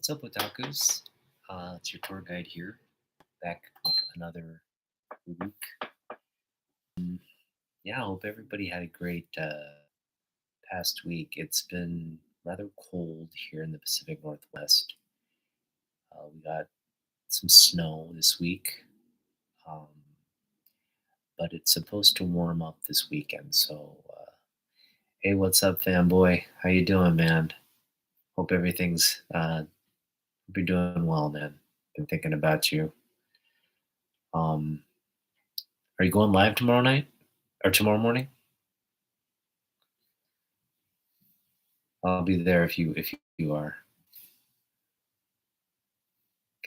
What's up, Otakus? It's your tour guide here, back with another week. Yeah, I hope everybody had a great past week. It's been rather cold here in the Pacific Northwest. We got some snow this week, um, but it's supposed to warm up this weekend. Hey, what's up, fanboy? How you doing, man? Hope everything's hope you're doing well, man. Been thinking about you. Um, are you going live tomorrow night or tomorrow morning? I'll be there if you are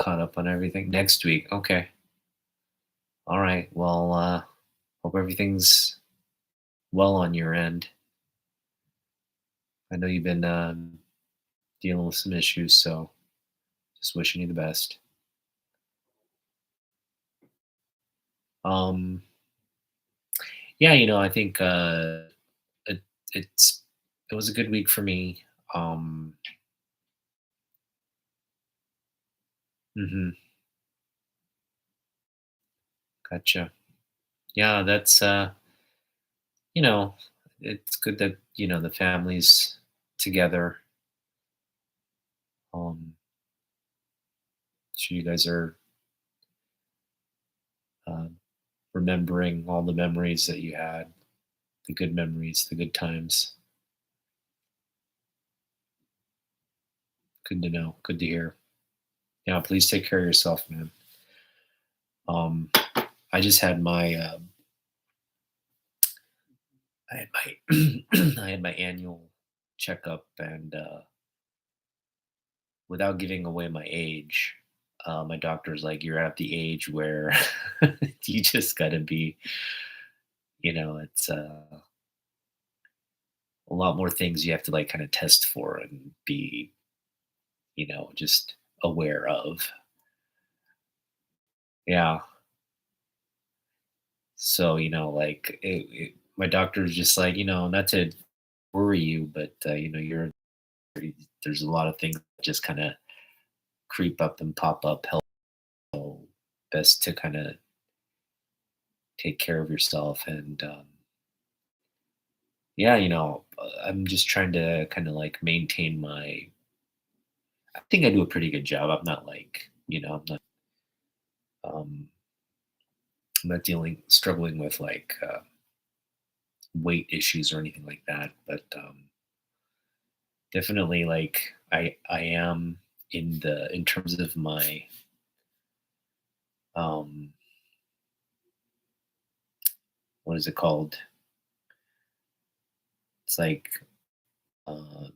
caught up on everything next week. Okay. All right. Well, hope everything's well on your end. I know you've been dealing with some issues, so just wishing you the best. Um, yeah, I think it, it's it was a good week for me. Um, hmm Gotcha. Yeah, that's you know, it's good that the family's together. Um, so you guys are uh, remembering all the memories that you had, the good memories, the good times. Good to know. Good to hear. Yeah, please take care of yourself, man. Um, I just had my I had my I had my annual checkup, and without giving away my age, my doctor's like, "You're at the age where you just got to be, it's a lot more things you have to like kind of test for and be, just aware of." Yeah. So, my doctor's just like, not to worry you, but, there's a lot of things that just kind of creep up and pop up. So best to kind of take care of yourself. And, yeah, I'm just trying to kind of like maintain I think I do a pretty good job. I'm not like, um, I'm not struggling with like weight issues or anything like that. But, definitely, like I am in terms of my um what is it called? It's like uh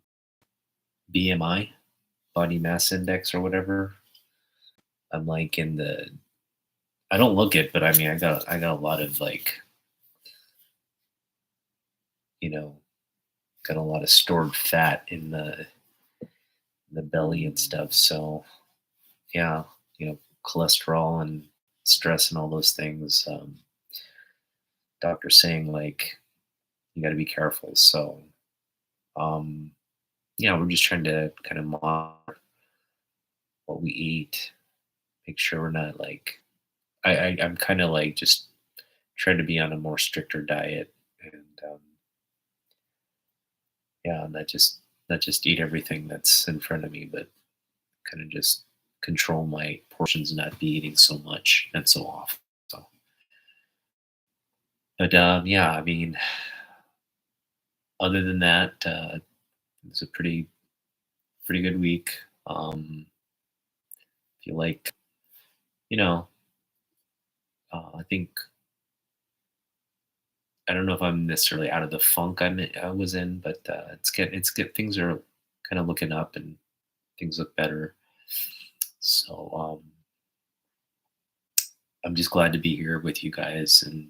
BMI, body mass index or whatever. I'm like in the I don't look it, but I mean I got a lot of like, you know, got a lot of stored fat in the belly and stuff. So yeah, cholesterol and stress and all those things. Doctor saying like you got to be careful. So um yeah, we're just trying to kind of monitor what we eat, make sure we're not like I'm kind of like just trying to be on a more stricter diet, and yeah, not just eat everything that's in front of me, but kind of just control my portions, not be eating so much and so often. So, but yeah, I mean, other than that, it's a pretty good week. Feel like you know, I think I don't know if I'm necessarily out of the funk I was in, but it's get things are kind of looking up and things look better. So I'm just glad to be here with you guys and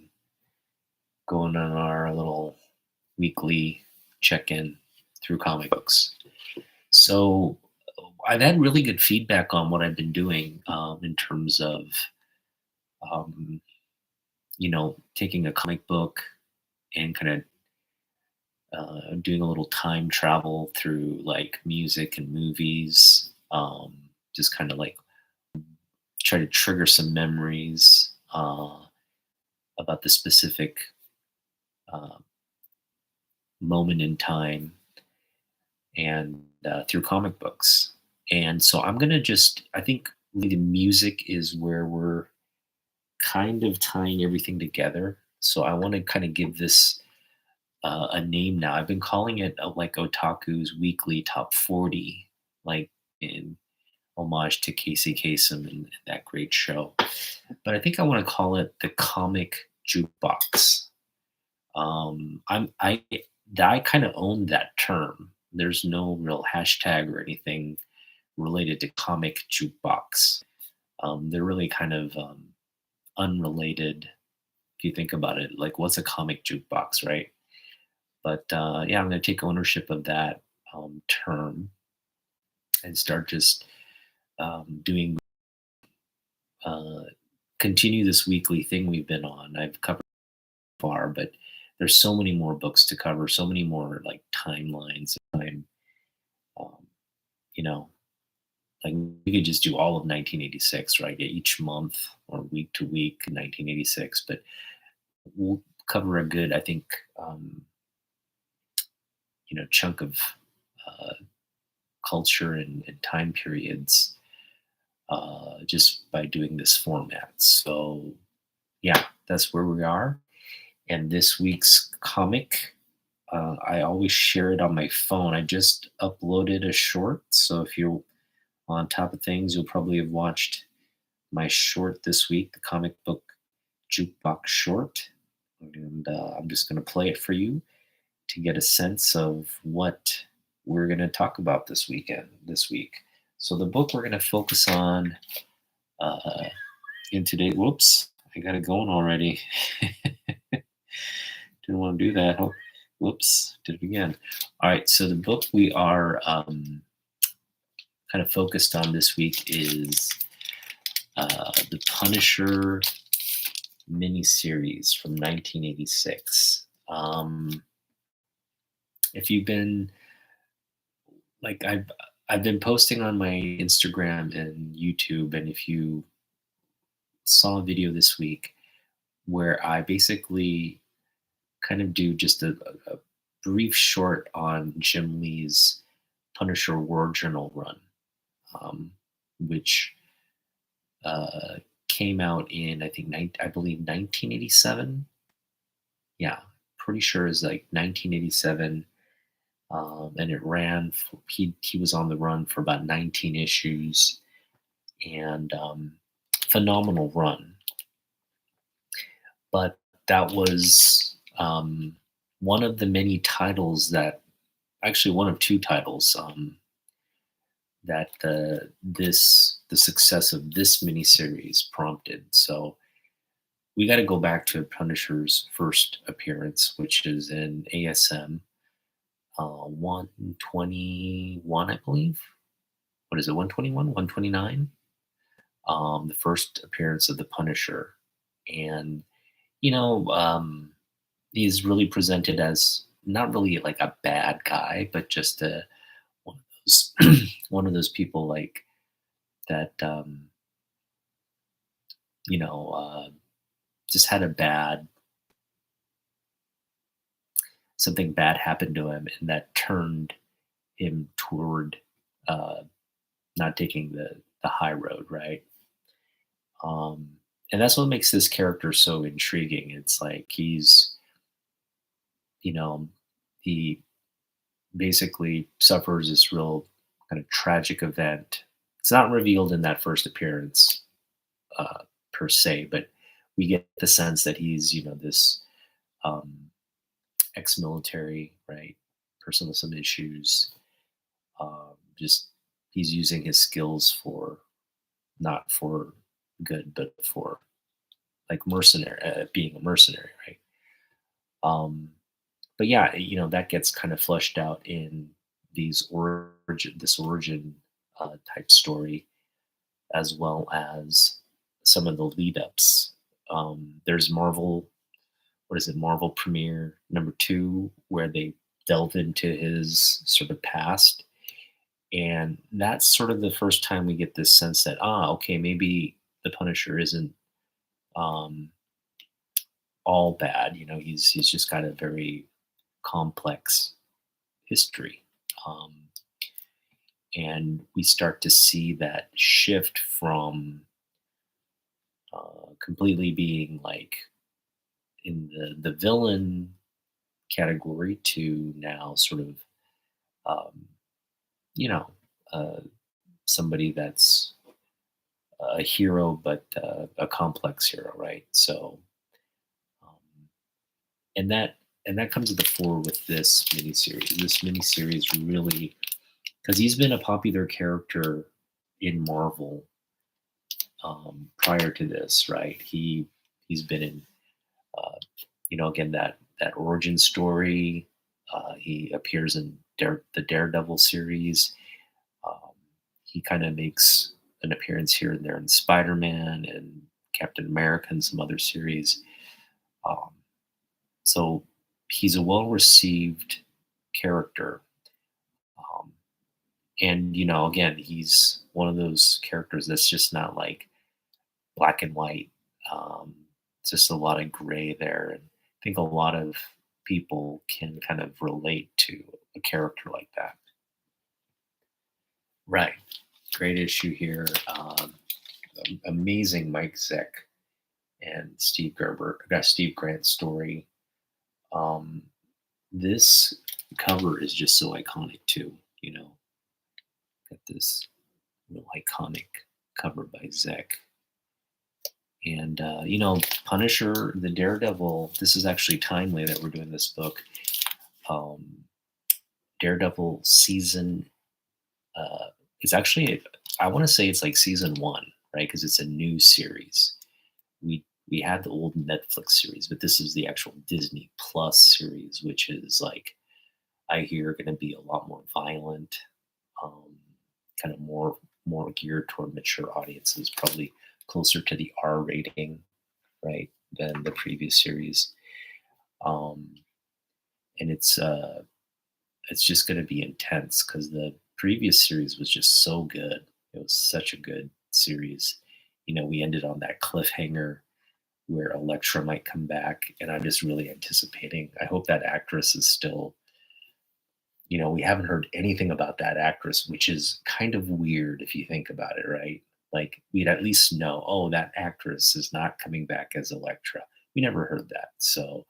going on our little weekly check-in through comic books. So I've had really good feedback on what I've been doing in terms of um, taking a comic book and kind of doing a little time travel through like music and movies. Just kind of like try to trigger some memories about the specific uh, moment in time and through comic books. And so I'm gonna just I think the music is where we're kind of tying everything together. So I want to kind of give this a name now. I've been calling it like Otaku's weekly top 40, like in homage to Casey Kasem and that great show. But I think I want to call it the comic jukebox. I kind of own that term. There's no real hashtag or anything related to comic jukebox. They're really kind of unrelated if you think about it. Like, what's a comic jukebox, right? But yeah, I'm going to take ownership of that term and start just doing uh, continue this weekly thing we've been on. I've covered far, but there's so many more books to cover, so many more like timelines. Time, um, you know, like we could just do all of 1986, right? Yeah, each month or week to week, 1986. But we'll cover a good, I think, chunk of uh, culture and time periods just by doing this format. So yeah, that's where we are. And this week's comic, I always share it on my phone. I just uploaded a short, so if you're on top of things, you'll probably have watched my short this week, the comic book jukebox short. And I'm just going to play it for you to get a sense of what we're going to talk about this week. So the book we're going to focus on uh, in today. Whoops, I got it going already. Didn't want to do that. Oh, whoops, did it again. All right, so the book we are kind of focused on this week is the Punisher miniseries from 1986. If you've been like I've been posting on my Instagram and YouTube, and if you saw a video this week where I basically kind of do just a brief short on Jim Lee's Punisher War Journal run, um, which uh, came out in I believe 1987. Yeah, pretty sure it's like 1987, and it ran. He was on the run for about 19 issues, and phenomenal run. But that was one of the many titles that actually one of two titles that the success of this miniseries prompted. So we got to go back to Punisher's first appearance, which is in ASM 121, I believe. What is it? 121, 129. The first appearance of the Punisher, and you know, he's really presented as not really like a bad guy, but just one of those one of those people like that. You know, just had a bad something bad happened to him, and that turned him toward uh, not taking the high road, right? Um, and that's what makes this character so intriguing. It's like he's, you know, he basically suffers this real kind of tragic event. It's not revealed in that first appearance per se, but we get the sense that he's, this um, ex-military, right, person with some issues. Just he's using his skills for not for good, but for like mercenary, being a mercenary, right? Um, but yeah, that gets kind of fleshed out in this origin type story, as well as some of the lead ups. There's Marvel, what is it, Marvel Premiere number 2, where they delve into his sort of past, And that's sort of the first time we get this sense that, okay, maybe the Punisher isn't um, all bad. He's just got a very complex history. Um, and we start to see that shift from completely being like in the villain category to now sort of um, you know uh, somebody that's a hero, but a complex hero, right? So um, and that comes to the fore with this miniseries. This miniseries really, because he's been a popular character in Marvel prior to this, right? He's been in, uh, again, that origin story. He appears in the Daredevil series. Um, he kind of makes an appearance here and there in Spider-Man and Captain America and some other series. Um, so he's a well-received character. Um, and again, he's one of those characters that's just not like black and white. Um, it's just a lot of gray there, and I think a lot of people can kind of relate to a character like that. Right. Great issue here. Amazing Mike Zeck and Steve Gerber. Got Steve Grant's story. Um, this cover is just so iconic too. Got this real iconic cover by Zeck. And Punisher, the Daredevil. This is actually timely that we're doing this book. Um, Daredevil season. It's actually, I want to say it's like season one, right? Because it's a new series. We had the old Netflix series, but this is the actual Disney Plus series, which is like I hear going to be a lot more violent, um, kind of more geared toward mature audiences, probably closer to the R rating, right, than the previous series. Um, and it's just going to be intense because the previous series was just so good. It was such a good series. We ended on that cliffhanger where Elektra might come back, and I'm just really anticipating. I hope that actress is still. We haven't heard anything about that actress, which is kind of weird if you think about it, right? Like we'd at least know, oh, that actress is not coming back as Elektra. We never heard that, so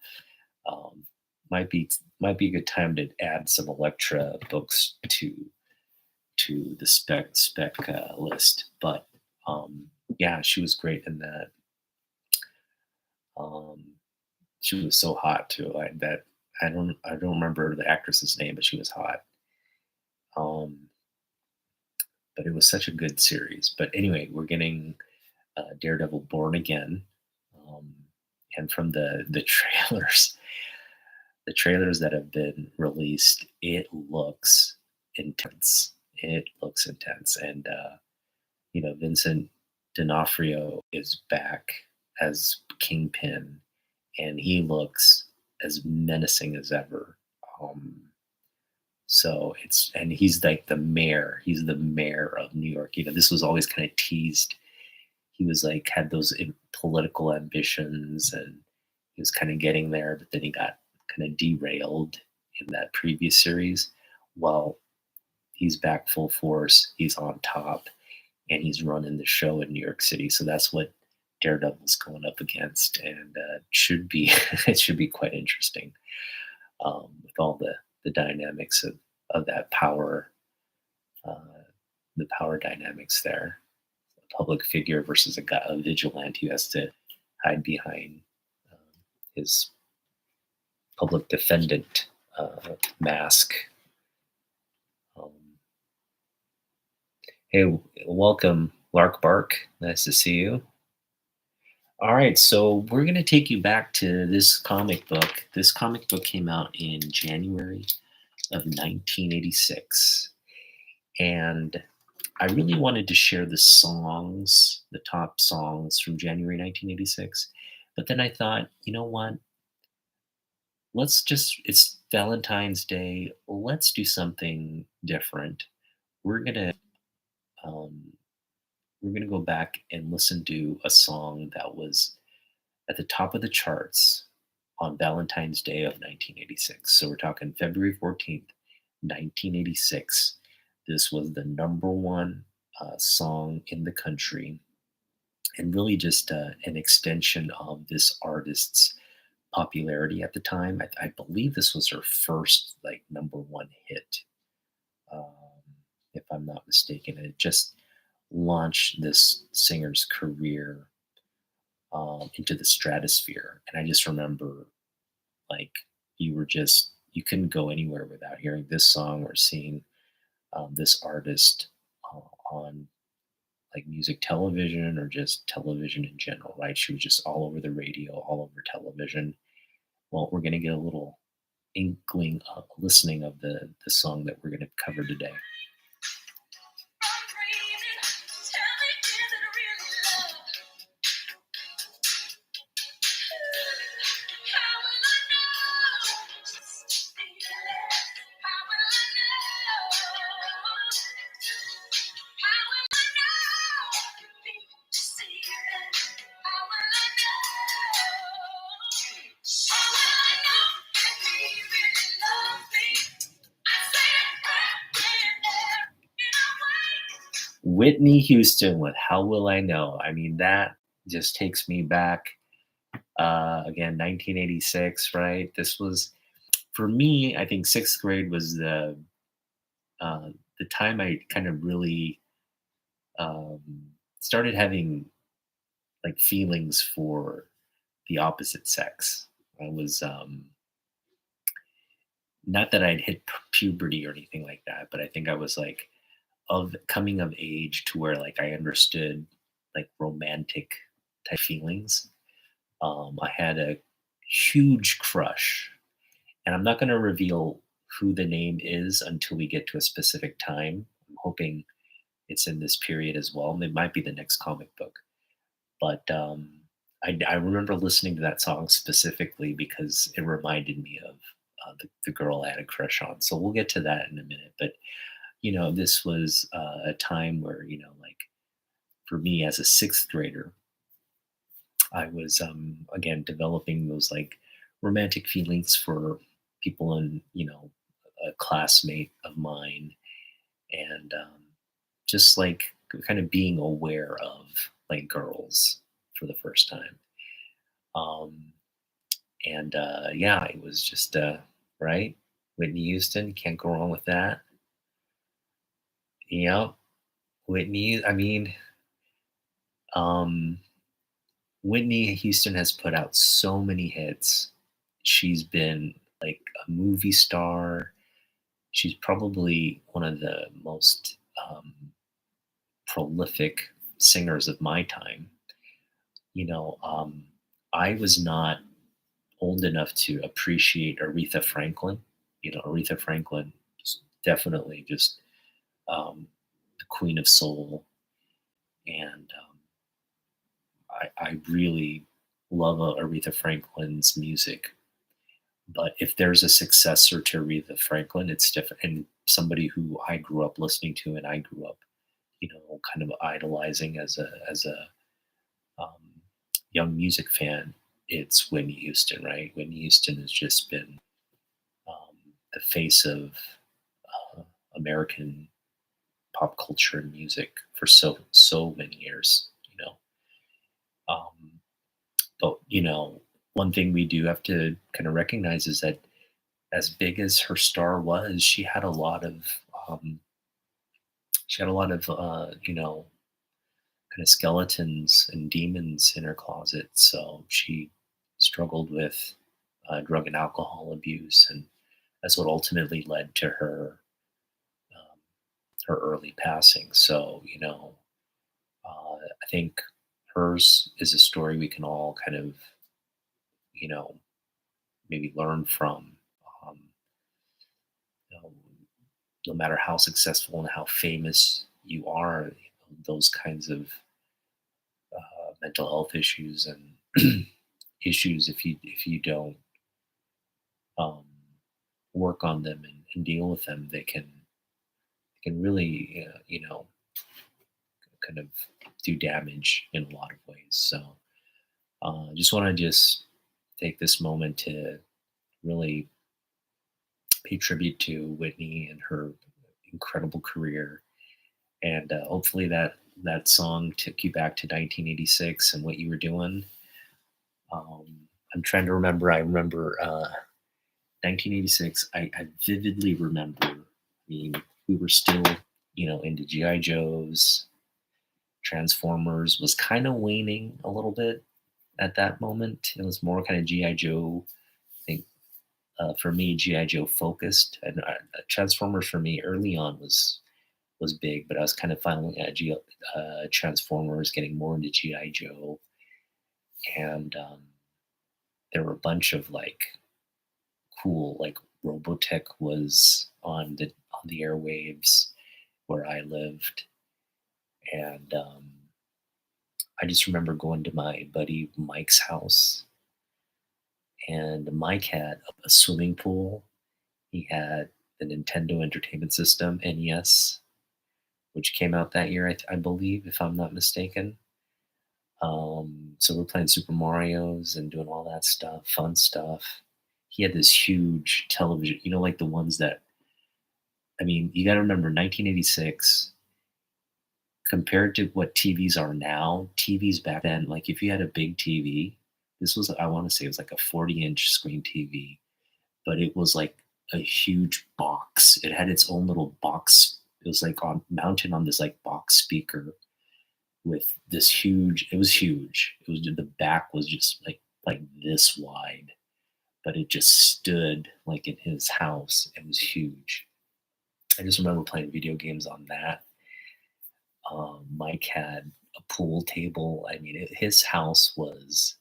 um, might be a good time to add some Elektra books to the spec list. But yeah, she was great in that. Um, she was so hot too. I don't remember the actress's name, but she was hot. Um, but it was such a good series. But anyway, we're getting Daredevil Born Again, um, and from the trailers, the trailers that have been released, it looks intense. It looks intense, and Vincent D'Onofrio is back as Kingpin, and he looks as menacing as ever. Um, so and he's like the mayor. He's the mayor of New York. This was always kind of teased. He was like had those political ambitions, and he was kind of getting there, but then he got kind of derailed in that previous series. Well, he's back full force. He's on top, and he's running the show in New York City. So that's what Daredevil's going up against, and it should be it should be quite interesting with all the dynamics of that power, uh, the power dynamics there. A public figure versus a vigilante who has to hide behind um, his public defendant mask. Um, hey, welcome, Lark Bark. Nice to see you. All right, so we're going to take you back to this comic book. This comic book came out in January of 1986. And I really wanted to share the songs, the top songs from January 1986. But then I thought, you know what? It's Valentine's Day. Let's do something different. we're gonna um, we're gonna go back and listen to a song that was at the top of the charts on Valentine's Day of 1986. So we're talking February 14th, 1986. This was the number one song in the country, and really just an extension of this artist's popularity at the time. I believe this was her first like number one hit, um, if I'm not mistaken. And it just launched this singer's career into the stratosphere. And I just remember like you couldn't go anywhere without hearing this song or seeing this artist on like music television or just television in general, right? She was just all over the radio, all over television. Well, we're going to get a little inkling of listening of the song that we're going to cover today. Whitney Houston with "How Will I Know." I mean, that just takes me back again, 1986, right? This was for me. I think sixth grade was uh, the time I kind of really um, started having like feelings for the opposite sex. I was not that I'd hit puberty or anything like that, but I think I was like of coming of age to where like I understood like romantic type feelings. I had a huge crush, and I'm not going to reveal who the name is until we get to a specific time. I'm hoping it's in this period as well. And it might be the next comic book, but I remember listening to that song specifically because it reminded me of the girl I had a crush on. So we'll get to that in a minute. But this was a time where like for me as a sixth grader, I was again developing those like romantic feelings for people in a classmate of mine, and just like kind of being aware of like girls for the first time. Um, and yeah, it was just right. Whitney Houston, can't go wrong with that. Yep, Whitney. I mean, um, Whitney Houston has put out so many hits. She's been like a movie star. She's probably one of the most prolific singers of my time. You know, um, I was not old enough to appreciate Aretha Franklin. Aretha Franklin is definitely just the queen of soul, and I really love Aretha Franklin's music. But if there's a successor to Aretha Franklin, it's different. And somebody who I grew up listening to, and I grew up, kind of idolizing as a um, young music fan, it's Whitney Houston, right? Whitney Houston has just been the face of uh, American pop culture and music for so many years. Um, but one thing we do have to kind of recognize is that as big as her star was, um, she had a lot of kind of skeletons and demons in her closet. So she struggled with drug and alcohol abuse, and that's what ultimately led to um, her early passing. So I think hers is a story we can all kind of you know maybe learn from. Um, you know, no matter how successful and how famous you are, those kinds of mental health issues and issues, if you don't um, work on them and deal with them, they can can really, kind of do damage in a lot of ways. So, just want to just take this moment to really pay tribute to Whitney and her incredible career, and hopefully that song took you back to 1986 and what you were doing. I'm trying to remember. I remember 1986. I vividly remember. I mean, we were still, into GI Joes. Transformers was kind of waning a little bit at that moment. It was more kind of GI Joe. I think for me, GI Joe focused, and Transformers for me early on was big, but I was kind of finally at Transformers, getting more into GI Joe, and there were a bunch of like cool, like Robotech was on the airwaves where I lived, and I just remember going to my buddy Mike's house, and Mike had a swimming pool. He had the Nintendo Entertainment System NES, which came out that year, I believe, if I'm not mistaken. So we're playing Super Mario's and doing all that stuff, fun stuff. He had this huge television, like the ones that, I mean, you got to remember 1986 compared to what TVs are now. TVs back then, like if you had a big TV, this was, I want to say it was like a 40-inch screen TV, but it was like a huge box. It had its own little box. It was like mounted on this like box speaker with this huge. It was huge. It was, the back was just like this wide, but it just stood like in his house. It was huge. I just remember playing video games on that. Mike had a pool table. I mean, his house was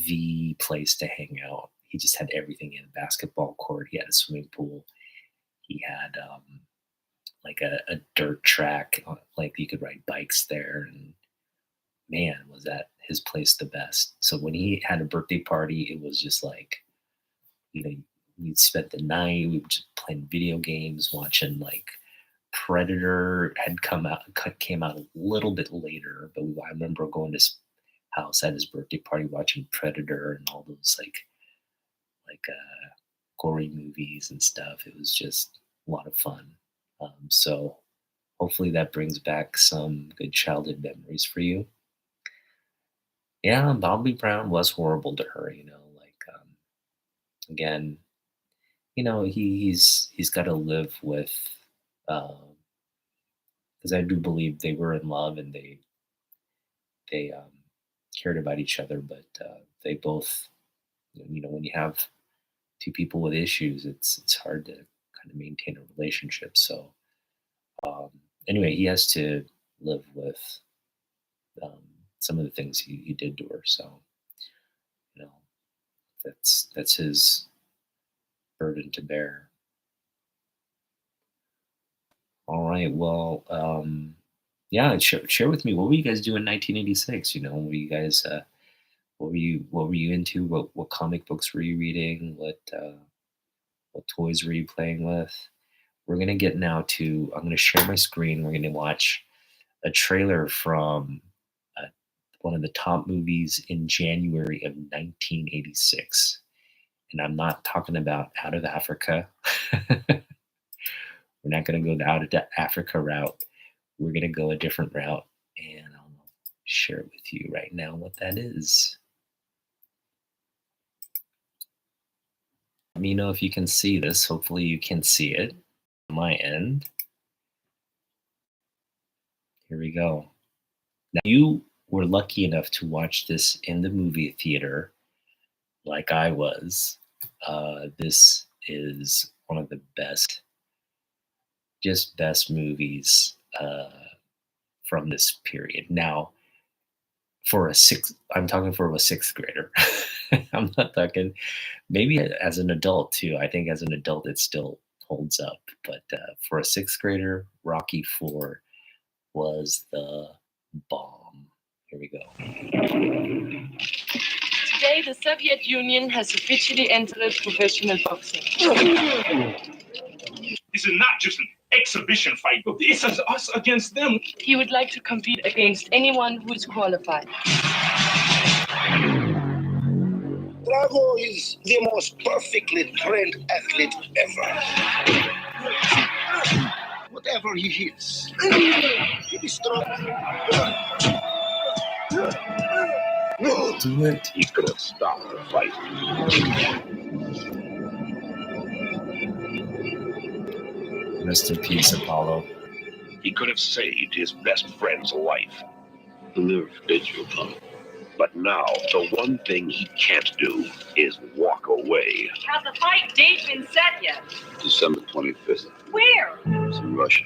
the place to hang out. He just had everything. He had a basketball court. He had a swimming pool. He had like a dirt track. Like you could ride bikes there. And man, was that his place the best. So when he had a birthday party, it was just like, we'd spent the night. We were just playing video games, watching like Predator came out a little bit later, but I remember going to his house at his birthday party, watching Predator and all those like gory movies and stuff. It was just a lot of fun. So hopefully that brings back some good childhood memories for you. Yeah, Bobby Brown was horrible to her. Like again, he's got to live with. Because I do believe they were in love and they cared about each other, but they both, when you have two people with issues, it's hard to kind of maintain a relationship. So um, anyway, he has to live with um, some of the things he did to her. So you know that's his burden to bear. All right. Well, yeah. Share with me, what were you guys doing in 1986? Were you guys what were you into? What comic books were you reading? What toys were you playing with? We're gonna get now to. I'm gonna share my screen. We're gonna watch a trailer from uh, one of the top movies in January of 1986, and I'm not talking about Out of Africa. We're not gonna go the Out of Africa route. We're gonna go a different route, and I'll share it with you right now what that is. Let me know if you can see this. Hopefully, you can see it on my end. Here we go. Now, you were lucky enough to watch this in the movie theater, like I was. This is one of the best movies from this period. Now, I'm talking for a sixth grader. I'm not talking, maybe as an adult too. I think as an adult it still holds up, but for a sixth grader, Rocky Four was the bomb. Here we go. Today, the Soviet Union has officially entered professional boxing. This is not just an exhibition fight. It's us against them. He would like to compete against anyone who is qualified. Drago is the most perfectly trained athlete ever. Whatever he hits, he destroys. Do it. He could have stopped the fight. Rest in peace, Apollo. He could have saved his best friend's life. He'll never forget you, Apollo. But now, the one thing he can't do is walk away. Has the fight date been set yet? December 25th. Where? It's in Russia.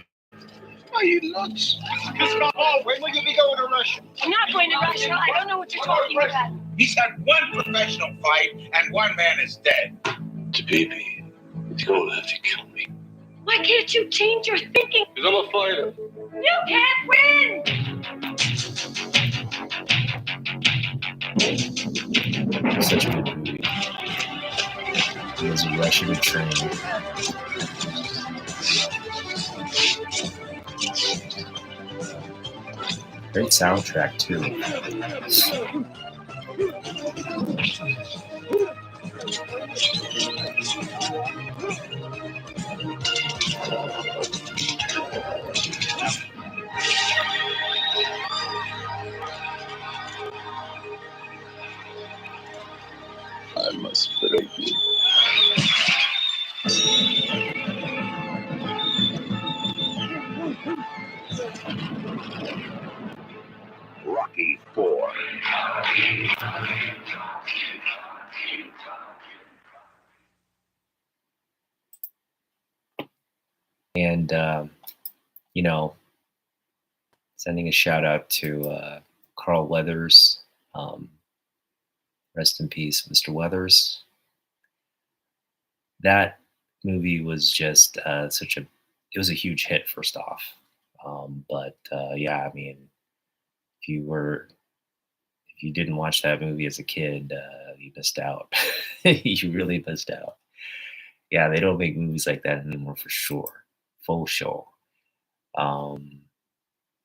Are you nuts? Mr. Hall, when will you be going to Russia? I'm not going to Russia. I don't know what you're talking about. He's had one professional fight, and one man is dead. Tabibi, you don't have to kill me. Why can't you change your thinking? Because I'm a fighter. You can't win! Such a good movie. He was a Russian trained. Great soundtrack too. I must break you. Rocky IV. And sending a shout out to Carl Weathers. Rest in peace, Mr. Weathers. That movie was just it was a huge hit, first off. But yeah, I mean, if you didn't watch that movie as a kid, you missed out. You really missed out. Yeah, they don't make movies like that anymore for sure. Full show.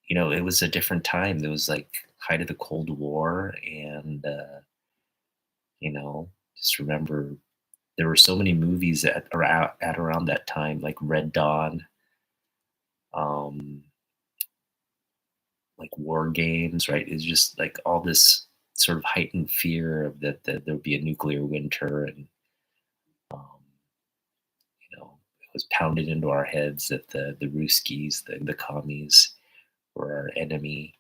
It was a different time. There was like height of the Cold War, and just remember there were so many movies at around that time, like Red Dawn, like War Games, right? It's just like all this sort of heightened fear of that there'd be a nuclear winter, and it was pounded into our heads that the Ruskies, the commies, were our enemy,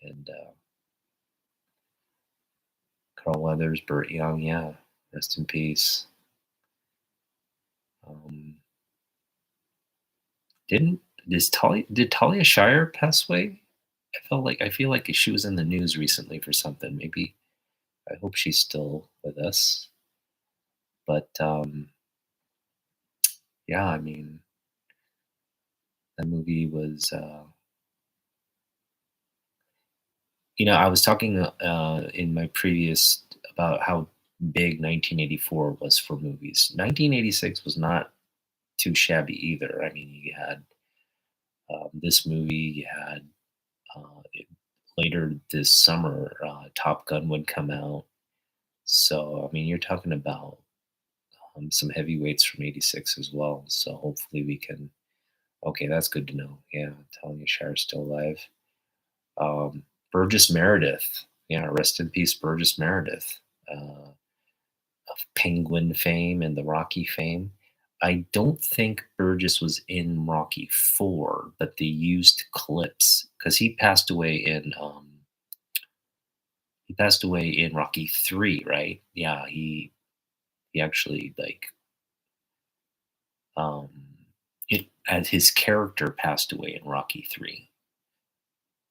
and Carl Weathers, Burt Young, yeah, rest in peace. Did Talia Shire pass away? I feel like she was in the news recently for something. Maybe I hope she's still with us. But yeah, I mean, that movie was. I was talking in my previous about how big 1984 was for movies. 1986 was not too shabby either. I mean, you had this movie, you had later this summer, Top Gun would come out. So, I mean, you're talking about some heavyweights from '86 as well. So hopefully we can. Okay, that's good to know. Yeah, Talia Shire's still alive. Burgess Meredith. Yeah, rest in peace, Burgess Meredith, of Penguin fame and the Rocky fame. I don't think Burgess was in Rocky 4, but they used clips because he passed away in Rocky 3, right? Yeah, he actually um it as his character passed away in Rocky 3,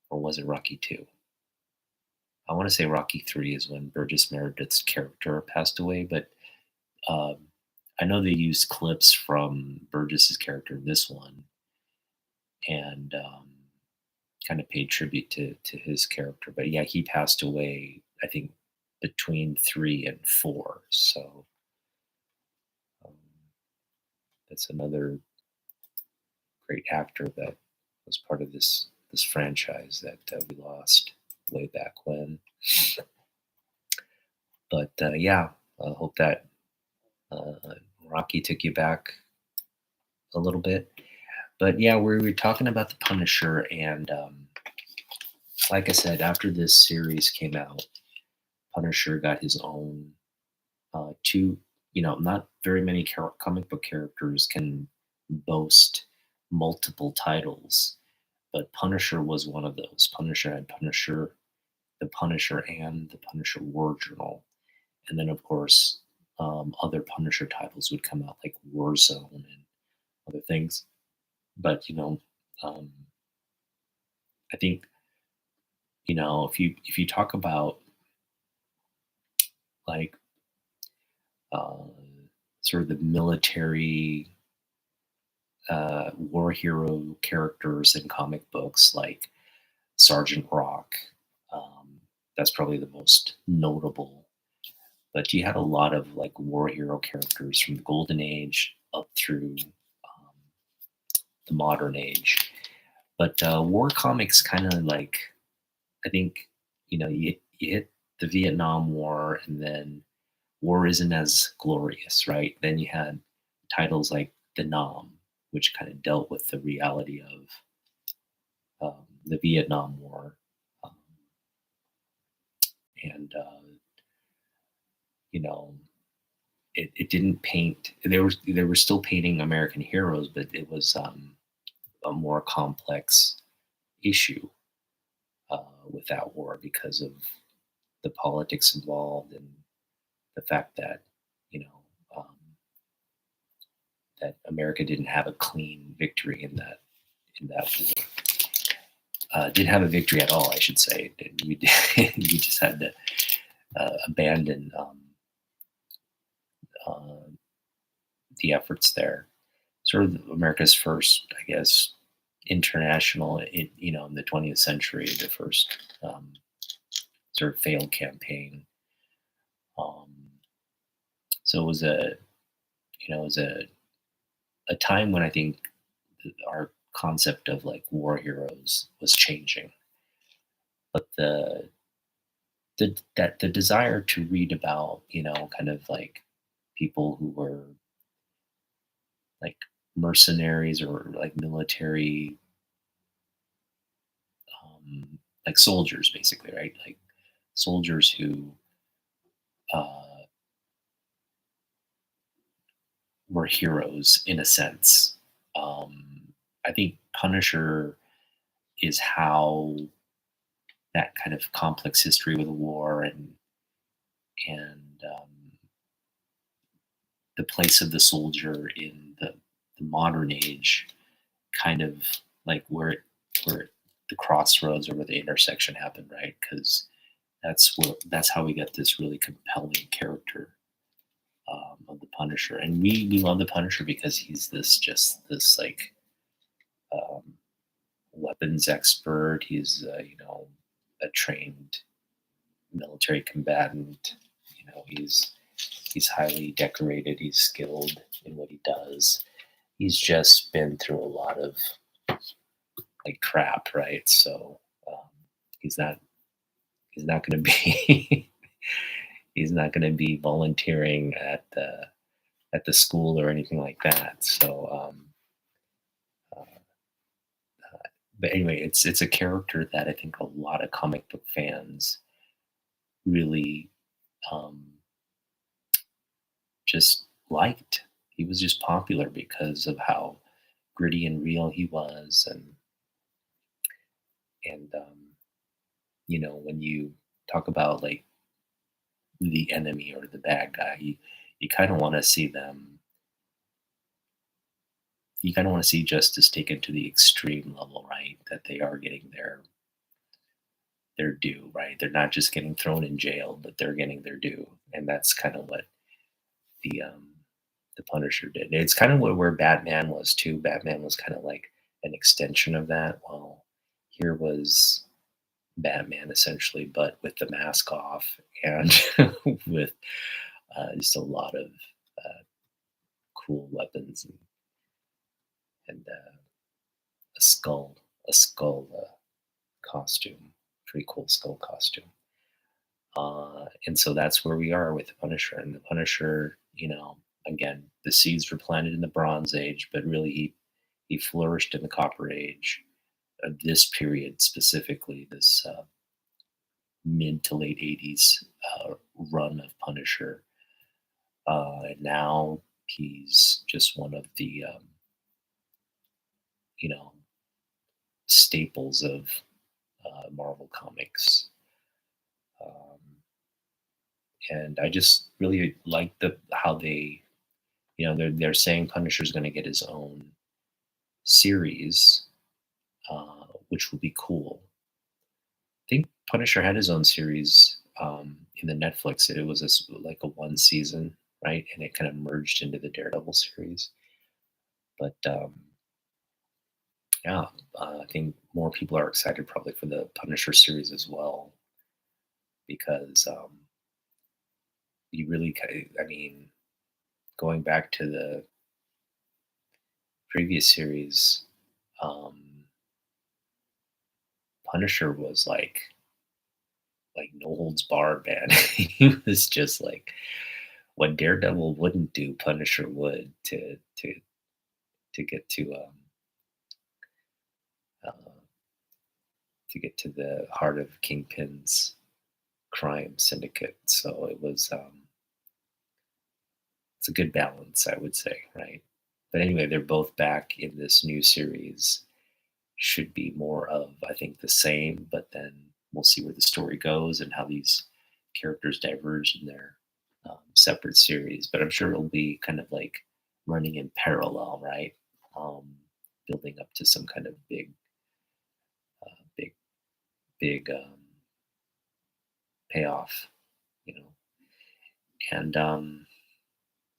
or was it Rocky 2? I want to say Rocky 3 is when Burgess Meredith's character passed away, but I know they used clips from Burgess's character in this one, and kind of paid tribute to his character. But yeah, he passed away, I think, between 3 and 4. So That's another great actor that was part of this franchise that we lost way back when. But yeah, I hope that Rocky took you back a little bit. But yeah, we were talking about the Punisher, and like I said, after this series came out, Punisher got his own two. Not very many comic book characters can boast multiple titles, but Punisher was one of those. Punisher had Punisher, the Punisher, and the Punisher War Journal, and then of course other Punisher titles would come out like Warzone and other things. But um, I think if you talk about like uh, sort of the military war hero characters in comic books, like Sergeant Rock, that's probably the most notable. But you had a lot of like war hero characters from the Golden Age up through the modern age. But war comics kind of like, I think, you hit the Vietnam War, and then war isn't as glorious, right? Then you had titles like The Nam, which kind of dealt with the reality of the Vietnam War. Um, and, you know, it didn't paint, they were still painting American heroes, but it was a more complex issue with that war because of the politics involved and the fact that you know um, that America didn't have a clean victory in that war. Didn't have a victory at all, I should say. We just had to abandon uh, the efforts there. Sort of America's first, I guess, international, in the 20th century, the first sort of failed campaign. Um, so it was a time when I think our concept of like war heroes was changing, but the desire to read about kind of like people who were like mercenaries or like military like soldiers basically, right? Like soldiers who uh, were heroes in a sense. I think Punisher is how that kind of complex history with the war and the place of the soldier in the modern age, kind of like where the crossroads or where the intersection happened, right? Because that's how we get this really compelling character of the Punisher, and we love the Punisher because he's this like um, weapons expert. He's a trained military combatant. He's highly decorated. He's skilled in what he does. He's just been through a lot of like crap, right? So um, he's not going to be he's not going to be volunteering at the school or anything like that. So, but anyway, it's a character that I think a lot of comic book fans really um, just liked. He was just popular because of how gritty and real he was, and when you talk about like the enemy or the bad guy, you kind of want to see them. You kind of want to see justice taken to the extreme level, right? That they are getting their due, right? They're not just getting thrown in jail, but they're getting their due, and that's kind of what the um, the Punisher did. It's kind of where Batman was too. Batman was kind of like an extension of that. Well, here was Batman essentially, but with the mask off and with just a lot of uh, cool weapons and a skull costume, pretty cool skull costume. And so that's where we are with the Punisher. And the Punisher, again, the seeds were planted in the Bronze Age, but really he flourished in the Copper Age. This period specifically, this mid to late 80s run of Punisher. And now he's just one of the, staples of Marvel Comics. And I just really like how they, they're saying Punisher's going to get his own series, which will be cool. I think Punisher had his own series in the Netflix. It was like a one season, right? And it kind of merged into the Daredevil series. But yeah, I think more people are excited probably for the Punisher series as well, because you really, I mean, going back to the previous series, Punisher was like no holds barred, man. He was just like what Daredevil wouldn't do, Punisher would get uh, to get to the heart of Kingpin's crime syndicate. So it was it's a good balance, I would say, right? But anyway, they're both back in this new series. Should be more of, I think, the same, but then we'll see where the story goes and how these characters diverge in their separate series. But I'm sure it'll be kind of like running in parallel, right? Um, Building up to some kind of big, big payoff, you know. And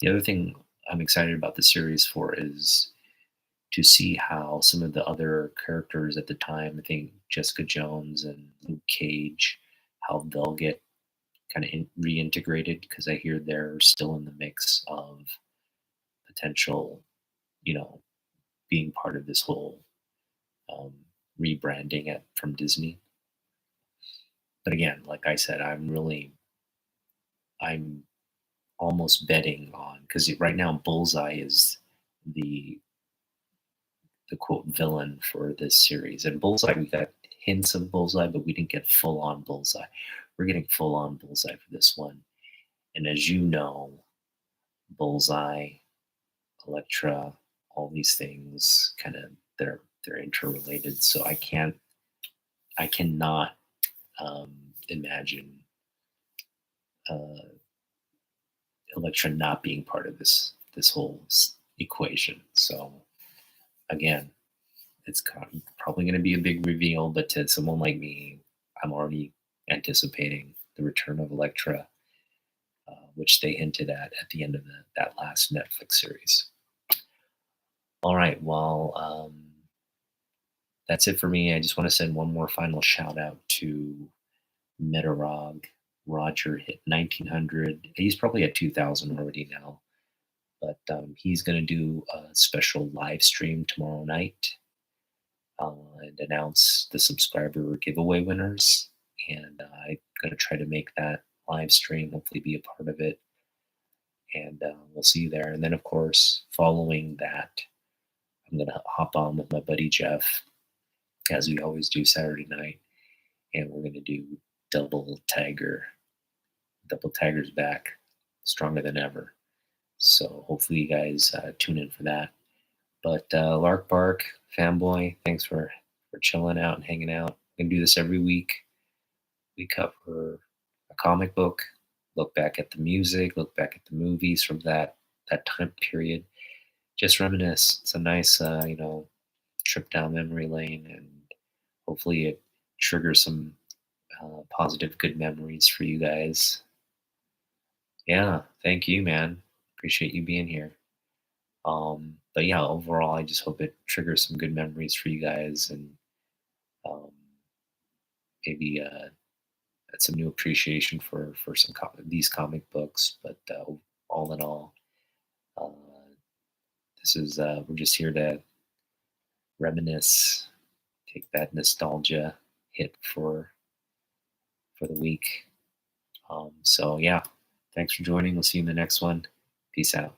the other thing I'm excited about the series for is to see how some of the other characters at the time, I think Jessica Jones and Luke Cage, how they'll get kind of reintegrated, because I hear they're still in the mix of potential, being part of this whole um, rebranding from Disney. But again, like I said, I'm almost betting on, because right now Bullseye is the quote villain for this series. And Bullseye, we got hints of Bullseye, but we didn't get full on Bullseye. We're getting full on Bullseye for this one. And as you know, Bullseye, Elektra, all these things kind of they're interrelated. So I cannot imagine Elektra not being part of this whole equation. So again, it's probably going to be a big reveal, but to someone like me, I'm already anticipating the return of Elektra, which they hinted at the end of that last Netflix series. All right, well, that's it for me. I just want to send one more final shout out to Metarog. Roger hit 1900. He's probably at 2000 already now, but he's going to do a special live stream tomorrow night and announce the subscriber giveaway winners. And I'm going to try to make that live stream, hopefully be a part of it. And we'll see you there. And then, of course, following that, I'm going to hop on with my buddy Jeff, as we always do Saturday night. And we're going to do Double Tiger. Double Tiger's back, stronger than ever. So hopefully you guys tune in for that. But Lark Bark, Fanboy, thanks for chilling out and hanging out. We can do this every week. We cover a comic book, look back at the music, look back at the movies from that time period. Just reminisce. It's a nice, trip down memory lane, and hopefully it triggers some positive, good memories for you guys. Yeah, thank you, man. Appreciate you being here. But yeah, overall, I just hope it triggers some good memories for you guys, and maybe some new appreciation for these comic books. But all in all, this is we're just here to reminisce, take that nostalgia hit for the week. So yeah, thanks for joining. We'll see you in the next one. Peace out.